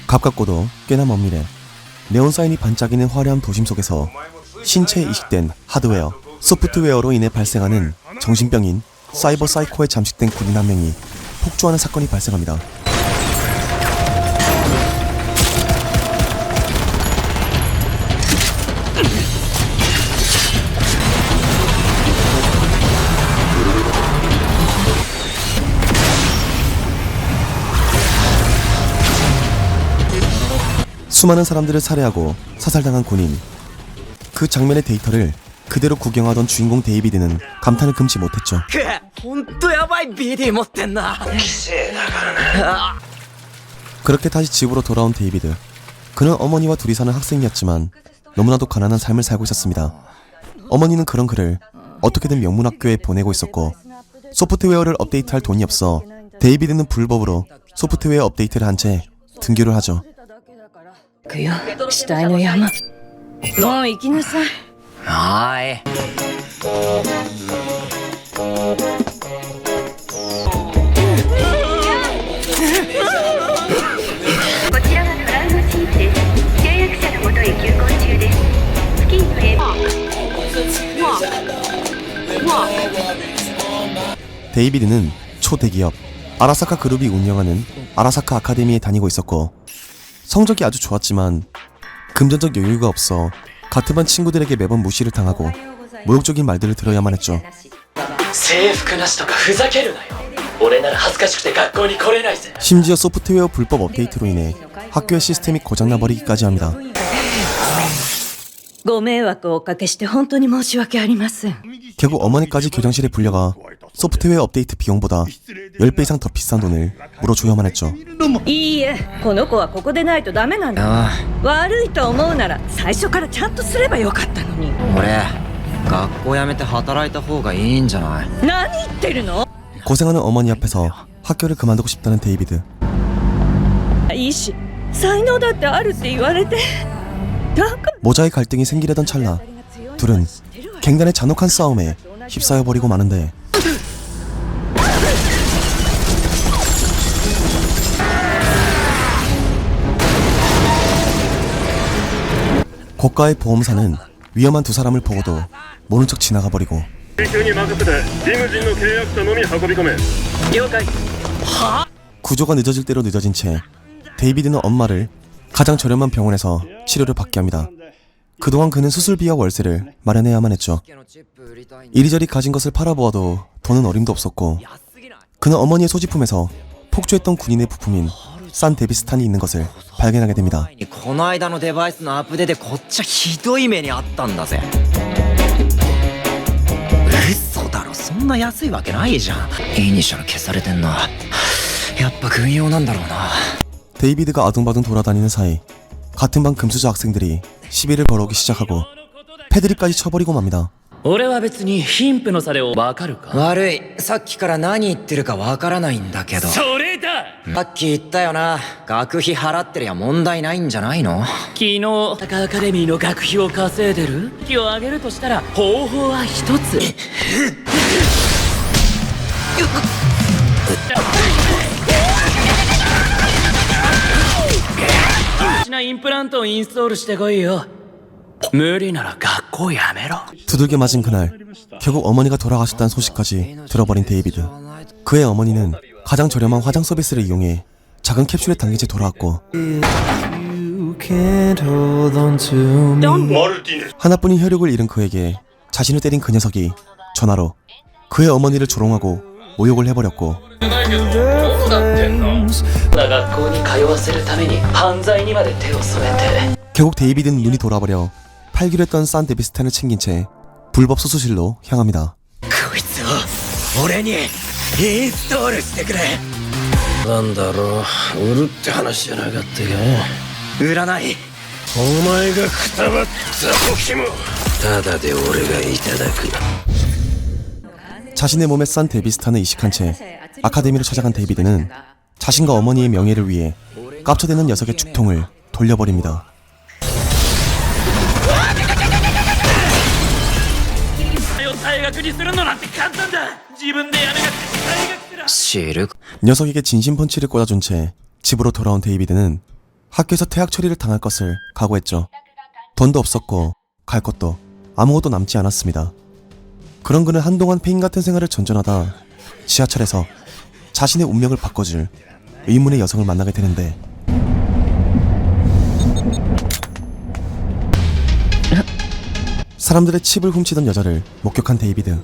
가깝고도 꽤나 먼 미래, 네온사인이 반짝이는 화려한 도심 속에서 신체에 이식된 하드웨어, 소프트웨어로 인해 발생하는 정신병인 사이버 사이코에 잠식된 군인 한 명이 폭주하는 사건이 발생합니다. 수많은 사람들을 살해하고 사살당한 군인. 그 장면의 데이터를 그대로 구경하던 주인공 데이비드는 감탄을 금치 못했죠. 그렇게 다시 집으로 돌아온 데이비드. 그는 어머니와 둘이 사는 학생이었지만 너무나도 가난한 삶을 살고 있었습니다. 어머니는 그런 그를 어떻게든 명문학교에 보내고 있었고 소프트웨어를 업데이트할 돈이 없어 데이비드는 불법으로 소프트웨어 업데이트를 한 채 등교를 하죠. 行くよ、死体の山。もう行きなさい。はーい。こちらはトラウマチームです。契約者のもとへ急行中です。付近のエ데이비드는 초대기업 아라사카 그룹이 운영하는 아라사카 아카데미에 다니고 있었고 성적이 아주 좋았지만 금전적 여유가 없어 같은 반 친구들에게 매번 무시를 당하고 모욕적인 말들을 들어야만 했죠. 制服なしとかふざけるなよ。俺なら恥ずかしくて学校に来れないぜ。 심지어 소프트웨어 불법 업데이트로 인해 학교의 시스템이 고장나버리기까지 합니다. ご迷惑をおかけして本当に申し訳ありません。 결국 어머니까지 교장실에 불려가 소프트웨어 업데이트 비용보다 10배 이상 더 비싼 돈을 물어줘야만 했죠. いいえ、この子はここでないとダメなんだ。悪いと思うなら最初からちゃんとすればよかったのに。俺、学校辞めて働いた方がいいんじゃない？何言ってるの？ 고생하는 어머니 앞에서 학교를 그만두고 싶다는 데이비드. いいし、才能だってあるって言われて。だから 모자의 갈등이 생기려던 찰나 둘은 갱단의 잔혹한 싸움에 휩싸여버리고 마는데 고가의 보험사는 위험한 두 사람을 보고도 모른 척 지나가버리고 구조가 늦어질 대로 늦어진 채 데이비드는 엄마를 가장 저렴한 병원에서 치료를 받게 합니다. 그동안 그는 수술비와 월세를 마련해야만 했죠. 이리저리 가진 것을 팔아보아도 돈은 어림도 없었고 그는 어머니의 소지품에서 폭주했던 군인의 부품인 산 데비스탄이 있는 것을 발견하게 됩니다. この間のデバイスのアップデートでこっちはひどい目にあったんだぜ。嘘だろ、そんな安いわけないじゃん。イニシャル消されてんな。やっぱ軍用なんだろうな。 데이비드가 아둥바둥 돌아다니는 사이 같은 반 금수저 학생들이 시비를 벌어오기 시작하고 패드립까지 쳐버리고 맙니다. 俺は別に貧富の差でわかるか？悪い、さっきから何言ってるかわからないんだけど。それだ！さっき言ったよな、学費払ってりゃ問題ないんじゃないの？昨日タカアカデミーの学費を稼いでる？費を上げるとしたら方法は一つ。なインプラントをインストールしてこいよ。無理なら学校やめろ。 두들겨 맞은 그날 결국 어머니가 돌아가셨다는 소식까지 들어버린 데이비드. 그의 어머니는 가장 저렴한 화장 서비스를 이용해 작은 캡슐에 담긴 채 돌아왔고 하나뿐인 혈육을 잃은 그에게 자신을 때린 그 녀석이 전화로 그의 어머니를 조롱하고 모욕을 해버렸고 学校に通わせるために犯罪にまで手を染めて。 결국 데이비드는 눈이 돌아버려 팔기로 했던 산 데비스탄을 챙긴 채 불법 수수실로 향합니다. こいつを俺にインストールしてくれ。なんだろう、売るって話じゃなかったか。売らない。お前がくたばった時もただで俺がいただく。 자신의 몸에 싼 데비스탄을 이식한 채 아카데미로 찾아간 데이비드는 자신과 어머니의 명예를 위해 깝쳐대는 녀석의 죽통을 돌려버립니다. 退学にするのなんて簡単だ。自分でやめなくて退学すら。知る。 녀석에게 진심 펀치를 꽂아준 채 집으로 돌아온 데이비드는 학교에서 퇴학 처리를 당할 것을 각오했죠. 돈도 없었고 갈 곳도 아무것도 남지 않았습니다. 그런 그는 한동안 페인 같은 생활을 전전하다 지하철에서 자신의 운명을 바꿔줄 의문의 여성을 만나게 되는데 사람들의 칩을 훔치던 여자를 목격한 데이비드.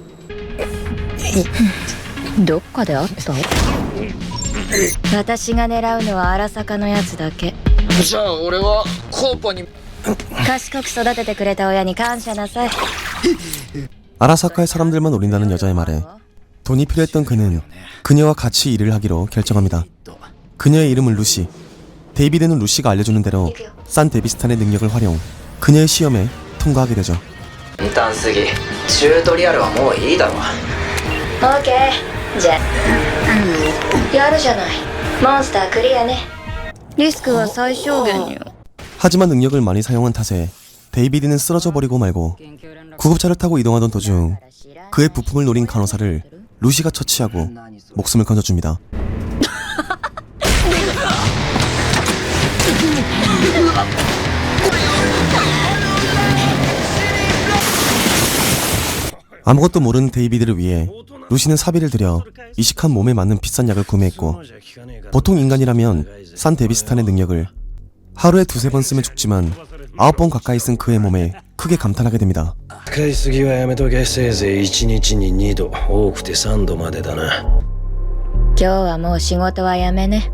どっかで会った私が狙うのは荒坂のやつだけじゃあ俺はコーポに賢く育ててくれた親に感謝なさい 아라사카의 사람들만 노린다는 여자의 말에 돈이 필요했던 그는 그녀와 같이 일을 하기로 결정합니다. 그녀의 이름은 루시. 데이비드는 루시가 알려주는 대로 산 데비스탄의 능력을 활용 그녀의 시험에 통과하게 되죠. 簡単すぎチュートリアルはもういいだろオーケーじゃやるじゃないモンスタークリアねリスクは最小限よ 하지만 능력을 많이 사용한 탓에 데이비드는 쓰러져 버리고 말고 구급차를 타고 이동하던 도중 그의 부품을 노린 간호사를 루시가 처치하고 목숨을 건져줍니다. 아무것도 모르는 데이비드를 위해 루시는 사비를 들여 이식한 몸에 맞는 비싼 약을 구매했고 보통 인간이라면 산 데비스탄의 능력을 하루에 2-3번 쓰면 죽지만 9번 가까이 쓴 그의 몸에 크게 감탄하게 됩니다. 使いすぎはやめとけ。せいぜい1日に2度、多くて3度までだな。今日はもう仕事はやめね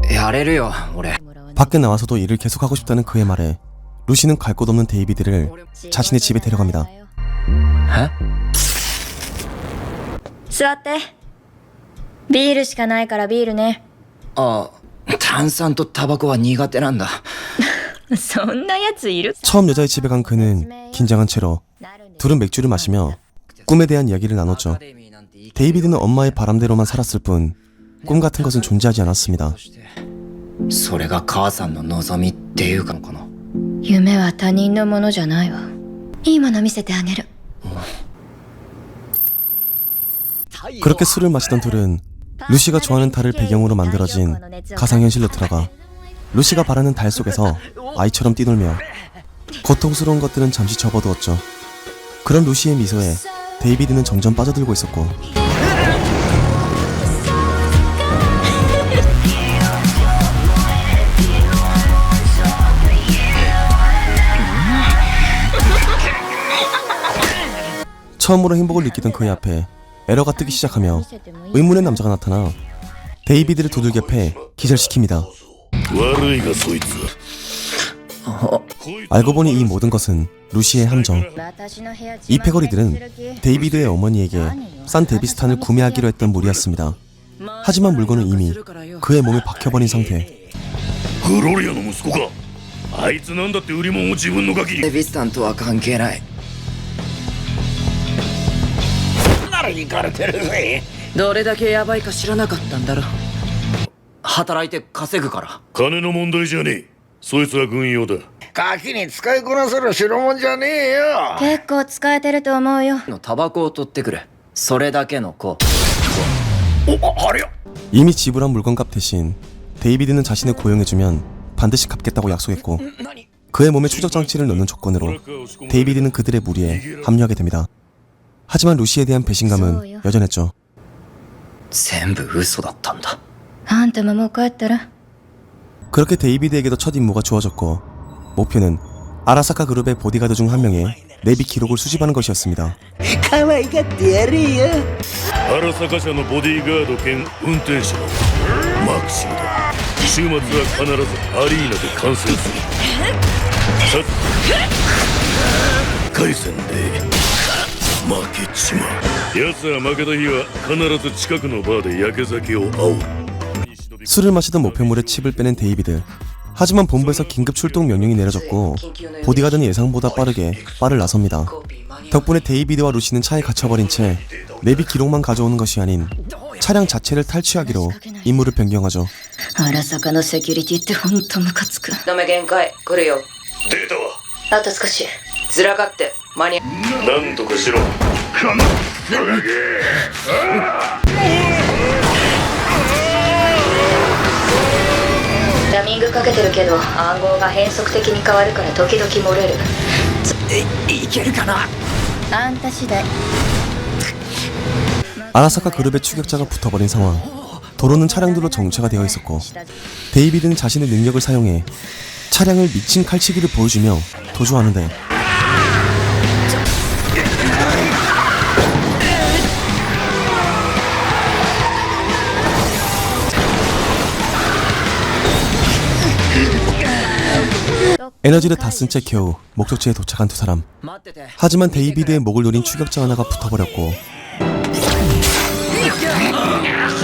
やれるよ俺 밖에 나와서도 일을 계속하고 싶다는 그의 말에 루시는 갈 곳 없는 데이비드를 자신의 집에 데려갑니다. え座ってビールしかないからビールねあ炭酸とタバコは苦手なんだそんなやついる 처음 여자의 집에 간 그는 긴장한 채로 둘은 맥주를 마시며 꿈에 대한 이야기를 나눴죠. 데이비드는 엄마의 바람대로만 살았을 뿐 꿈 같은 것은 존재하지 않았습니다. それが母さんの望みっていうかのかな夢は他人のものじゃないわいいもの見せてあげる 그렇게 술을 마시던 둘은 루시가 좋아하는 달을 배경으로 만들어진 가상현실로 들어가 루시가 바라는 달 속에서 아이처럼 뛰놀며 고통스러운 것들은 잠시 접어두었죠. 그런 루시의 미소에 데이비드는 점점 빠져들고 있었고 처음으로 행복을 느끼던 그의 앞에 에러가 뜨기 시작하며 의문의 남자가 나타나 데이비드를 두들겨 패 기절시킵니다. 悪いがそいつ。 알고 보니 이 모든 것은 루시의 함정. 이 패거리들은 데이비드의 어머니에게 산 데비스탄을 구매하기로 했던 무리였습니다. 하지만 물건은 이미 그의 몸에 박혀버린 상태. グロリアの息子か。あいつなんだって売り物を自分のガキに。デビスタンとは関係ないなら行かれてるぜ。どれだけヤバいか知らなかったんだろ働いて稼ぐから金の問題じゃねえ。そいつは軍用だ。ガキに使いこなせる代物じゃねえよ。結構使えてると思うよのタバコを取ってくれそれだけの子お、あれや。 이미 지불한 물건값 대신 데이비드는 자신을 고용해주면 반드시 갚겠다고 약속했고 그의 몸에 추적장치를 넣는 조건으로 데이비드는 그들의 무리에 합류하게 됩니다. 하지만 루시에 대한 배신감은 여전했죠. 全部嘘だったんだあんたももう帰ったら 그렇게 데이비드에게도 첫 임무가 주어졌고 목표는 아라사카 그룹의 보디가드 중 한 명의 내비 기록을 수집하는 것이었습니다. 荒坂社のボディーガード兼運転手のマクシムだ。週末は必ずアリーナで観戦する。さ回戦で負けちまう。奴は負けた日は必ず近くのバーで焼け酒を煽る。 술을 마시던 목표물에 칩을 빼낸 데이비드. 하지만 본부에서 긴급 출동 명령이 내려졌고 보디가드는 예상보다 빠르게 바를 나섭니다. 덕분에 데이비드와 루시는 차에 갇혀버린 채 내비 기록만 가져오는 것이 아닌 차량 자체를 탈취하기로 임무를 변경하죠. 荒坂のセキュリティってほんとムカつくダメ限界来るよ出たわ。あと少しずらかって間になんとかしろ。かまっラミングかけてるけど暗号が変則的に変わるから時々漏れる。いけるかな。あんた次第。 아라사카 그룹의 추격자가 붙어버린 상황. 도로는 차량들로 정체가 되어 있었고 데이비드는 자신의 능력을 사용해 차량을 미친 칼치기를 보여주며 도주하는데 에너지를 다 쓴 채 겨우 목적지에 도착한 두 사람. 待ってて。 하지만 데이비드의 목을 노린 추격자 하나가 붙어버렸고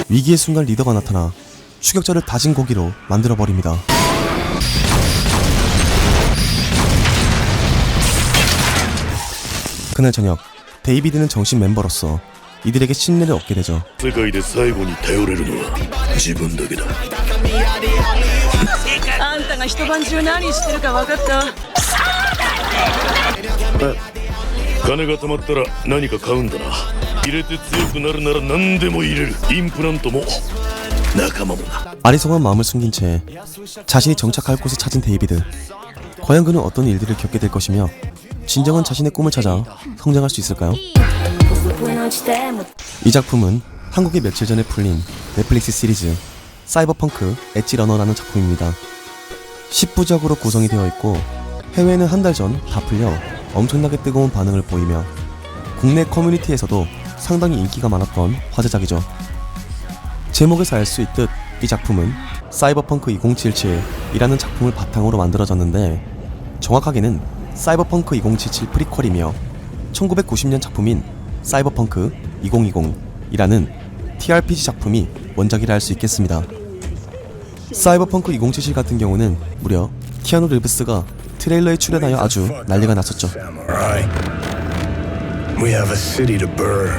위기의 순간 리더가 나타나 추격자를 다진 고기로 만들어버립니다. 그날 저녁 데이비드는 정식 멤버로서 이들에게 신뢰를 얻게 되죠. 世界で最後に頼れるのは自分だけだ。あんたが一晩中何してるか分かった。金が貯まったら何か買うんだな。入れて強くなるなら何でも入れる。インプラントも仲間もな。 아리송한 마음을 숨긴 채 자신이 정착할 곳을 찾은 데이비드. 과연 그는 어떤 일들을 겪게 될 것이며 진정한 자신의 꿈을 찾아 성장할 수 있을까요? 이 작품은 한국에 며칠 전에 풀린 넷플릭스 시리즈 사이버펑크 엣지 러너라는 작품입니다. 10부작으로 구성이 되어 있고 해외에는 한 달 전 다 풀려 엄청나게 뜨거운 반응을 보이며 국내 커뮤니티에서도 상당히 인기가 많았던 화제작이죠. 제목에서 알 수 있듯 이 작품은 사이버펑크 2077이라는 작품을 바탕으로 만들어졌는데 정확하게는 사이버펑크 2077 프리퀄이며 1990년 작품인 사이버펑크 2020이라는 TRPG 작품이 원작이라 할 수 있겠습니다. 사이버펑크 2077 같은 경우는 무려 키아누 리브스가 트레일러에 출연하여 아주 난리가 났었죠. Samurai. We have a city to burn.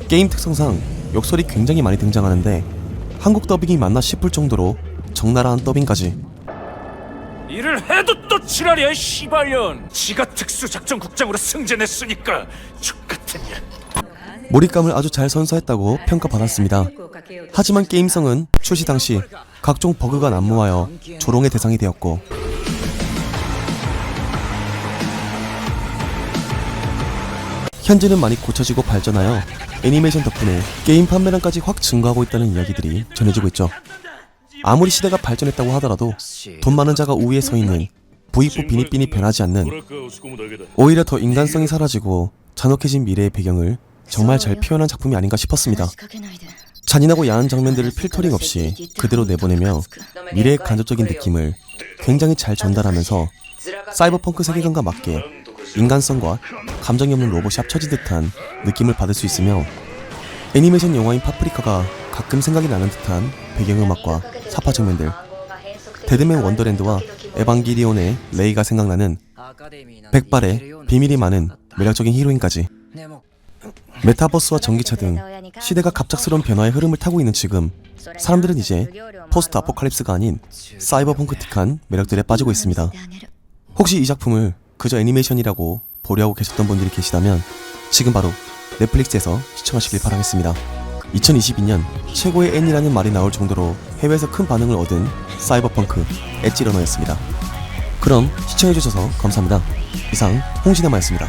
게임 특성상 욕설이 굉장히 많이 등장하는데 한국 더빙이 맞나 싶을 정도로 적나라한 더빙까지. 일을 해도 또 지랄이야 시발년. 지가 특수작전국장으로 승진했으니까 족같은 년. 몰입감을 아주 잘 선사했다고 평가받았습니다. 하지만 게임성은 출시 당시 각종 버그가 난무하여 조롱의 대상이 되었고 현재는 많이 고쳐지고 발전하여 애니메이션 덕분에 게임 판매량까지 확 증가하고 있다는 이야기들이 전해지고 있죠. 아무리 시대가 발전했다고 하더라도 돈 많은 자가 우위에 서 있는 부익부 비니비니 변하지 않는 トラッカーを仕込むだけだ。 오히려 더 인간성이 사라지고 잔혹해진 미래의 배경을 정말 잘 표현한 작품이 아닌가 싶었습니다. 잔인하고 야한 장면들을 필터링 없이 그대로 내보내며 미래의 간접적인 느낌을 굉장히 잘 전달하면서 사이버펑크 세계관과 맞게 인간성과 감정이 없는 로봇이 합쳐진 듯한 느낌을 받을 수 있으며 애니메이션 영화인 파프리카가 가끔 생각이 나는 듯한 배경음악과 사파 장면들, 데드맨 원더랜드와 에반게리온의 레이가 생각나는 백발의 비밀이 많은 매력적인 히로인까지 메타버스와 전기차 등 시대가 갑작스러운 변화의 흐름을 타고 있는 지금 사람들은 이제 포스트 아포칼립스가 아닌 사이버펑크틱한 매력들에 빠지고 있습니다. 혹시 이 작품을 그저 애니메이션이라고 보려하고 계셨던 분들이 계시다면 지금 바로 넷플릭스에서 시청하시길 바라겠습니다. 2022년 최고의 애니라는 말이 나올 정도로 해외에서 큰 반응을 얻은 사이버펑크 엣지 러너였습니다. 그럼 시청해주셔서 감사합니다. 이상 홍시네마였습니다.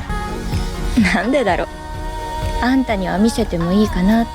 なんでだろう。あんたには見せてもいいかな。